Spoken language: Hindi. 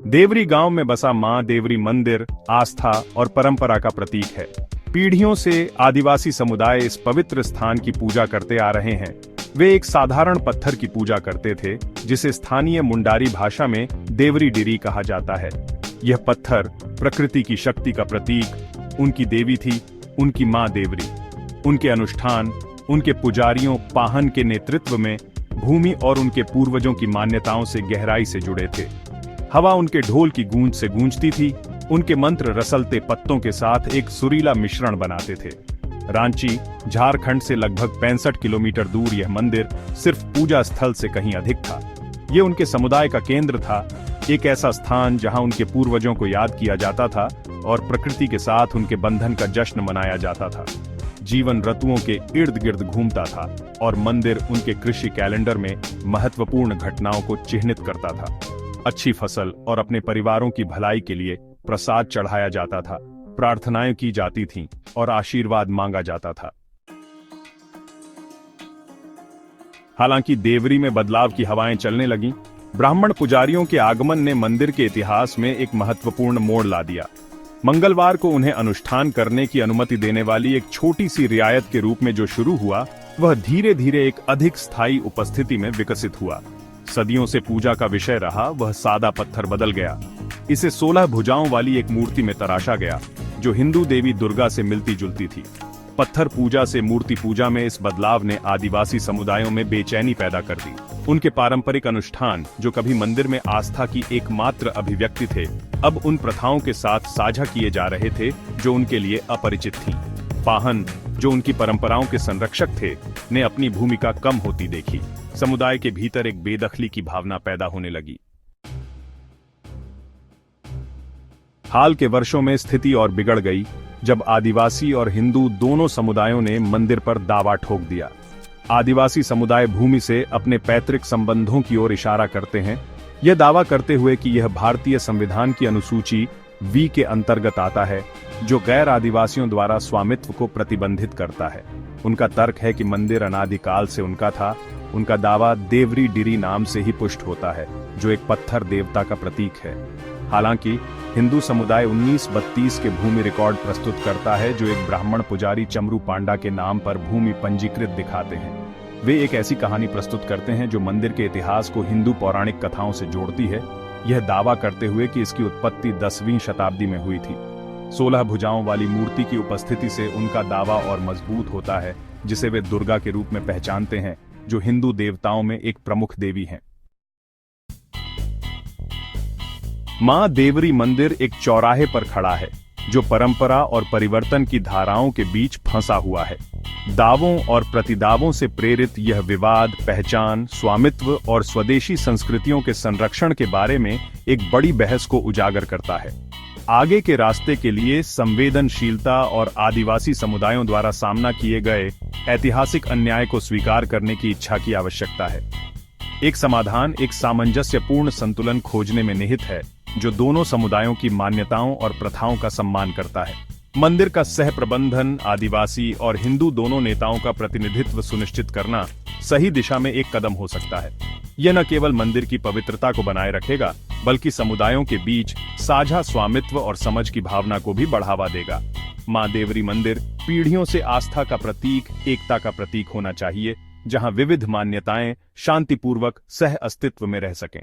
देवरी गांव में बसा मां देवरी मंदिर आस्था और परंपरा का प्रतीक है। पीढ़ियों से आदिवासी समुदाय इस पवित्र स्थान की पूजा करते आ रहे हैं। वे एक साधारण पत्थर की पूजा करते थे, जिसे स्थानीय मुंडारी भाषा में देवरी डिरी कहा जाता है। यह पत्थर प्रकृति की शक्ति का प्रतीक, उनकी देवी थी, उनकी मां देवरी। उनके अनुष्ठान, उनके पुजारियों पाहन के नेतृत्व में भूमि और उनके पूर्वजों की मान्यताओं से गहराई से जुड़े थे। हवा उनके ढोल की गूंज से गूंजती थी, उनके मंत्र रसलते पत्तों के साथ एक सुरीला मिश्रण बनाते थे। रांची, झारखंड से लगभग 65 किलोमीटर दूर यह मंदिर सिर्फ पूजा स्थल से कहीं अधिक था। यह उनके समुदाय का केंद्र था, एक ऐसा स्थान जहां उनके पूर्वजों को याद किया जाता था और प्रकृति के साथ उनके बंधन का जश्न मनाया जाता था। जीवन ऋतुओं के इर्द गिर्द घूमता था और मंदिर उनके कृषि कैलेंडर में महत्वपूर्ण घटनाओं को चिह्नित करता था। अच्छी फसल और अपने परिवारों की भलाई के लिए प्रसाद चढ़ाया जाता था, प्रार्थनाएं की जाती थीं और आशीर्वाद मांगा जाता था। हालांकि देवरी में बदलाव की हवाएं चलने लगीं। ब्राह्मण पुजारियों के आगमन ने मंदिर के इतिहास में एक महत्वपूर्ण मोड़ ला दिया। मंगलवार को उन्हें अनुष्ठान करने की अनुमति देने वाली एक छोटी सी रियायत के रूप में जो शुरू हुआ, वह धीरे धीरे एक अधिक स्थायी उपस्थिति में विकसित हुआ। सदियों से पूजा का विषय रहा वह सादा पत्थर बदल गया। इसे 16 भुजाओं वाली एक मूर्ति में तराशा गया, जो हिंदू देवी दुर्गा से मिलती जुलती थी। पत्थर पूजा से मूर्ति पूजा में इस बदलाव ने आदिवासी समुदायों में बेचैनी पैदा कर दी। उनके पारंपरिक अनुष्ठान, जो कभी मंदिर में आस्था की एकमात्र अभिव्यक्ति थे, अब उन प्रथाओं के साथ साझा किए जा रहे थे जो उनके लिए अपरिचित थीं। पाहन, जो उनकी परंपराओं के संरक्षक थे, ने अपनी भूमिका कम होती देखी। समुदाय के भीतर एक बेदखली की भावना पैदा होने लगी। हाल के वर्षों में स्थिति और बिगड़ गई, जब आदिवासी और हिंदू दोनों समुदायों ने मंदिर पर दावा ठोक दिया। आदिवासी समुदाय भूमि से अपने पैतृक संबंधों की ओर इशारा करते हैं, यह दावा करते हुए कि यह भारतीय संविधान की अनुसूची V के अंतर्गत आता है, जो गैर आदिवासियों द्वारा स्वामित्व को प्रतिबंधित करता है। उनका तर्क है कि मंदिर अनादिकाल से उनका था। उनका दावा देवरी डिरी नाम से ही पुष्ट होता है, जो एक पत्थर देवता का प्रतीक है। हालांकि हिंदू समुदाय 1932 के भूमि रिकॉर्ड प्रस्तुत करता है, जो एक ब्राह्मण पुजारी चमरू पांडा के नाम पर भूमि पंजीकृत दिखाते हैं। वे एक ऐसी कहानी प्रस्तुत करते हैं जो मंदिर के इतिहास को हिंदू पौराणिक कथाओं से जोड़ती है, यह दावा करते हुए कि इसकी उत्पत्ति 10वीं शताब्दी में हुई थी। 16 भुजाओं वाली मूर्ति की उपस्थिति से उनका दावा और मजबूत होता है, जिसे वे दुर्गा के रूप में पहचानते हैं, जो हिंदू देवताओं में एक प्रमुख देवी हैं। मां देवरी मंदिर एक चौराहे पर खड़ा है, जो परंपरा और परिवर्तन की धाराओं के बीच फंसा हुआ है। दावों और प्रतिदावों से प्रेरित यह विवाद पहचान, स्वामित्व और स्वदेशी संस्कृतियों के संरक्षण के बारे में एक बड़ी बहस को उजागर करता है। आगे के रास्ते के लिए संवेदनशीलता और आदिवासी समुदायों द्वारा सामना किए गए ऐतिहासिक अन्याय को स्वीकार करने की इच्छा की आवश्यकता है। एक समाधान एक सामंजस्यपूर्ण संतुलन खोजने में निहित है, जो दोनों समुदायों की मान्यताओं और प्रथाओं का सम्मान करता है। मंदिर का सह प्रबंधन आदिवासी और हिंदू दोनों नेताओं का प्रतिनिधित्व सुनिश्चित करना सही दिशा में एक कदम हो सकता है। यह न केवल मंदिर की पवित्रता को बनाए रखेगा, बल्कि समुदायों के बीच साझा स्वामित्व और समझ की भावना को भी बढ़ावा देगा। मां देवरी मंदिर पीढ़ियों से आस्था का प्रतीक, एकता का प्रतीक होना चाहिए, जहां विविध मान्यताएं शांतिपूर्वक सह अस्तित्व में रह सकें।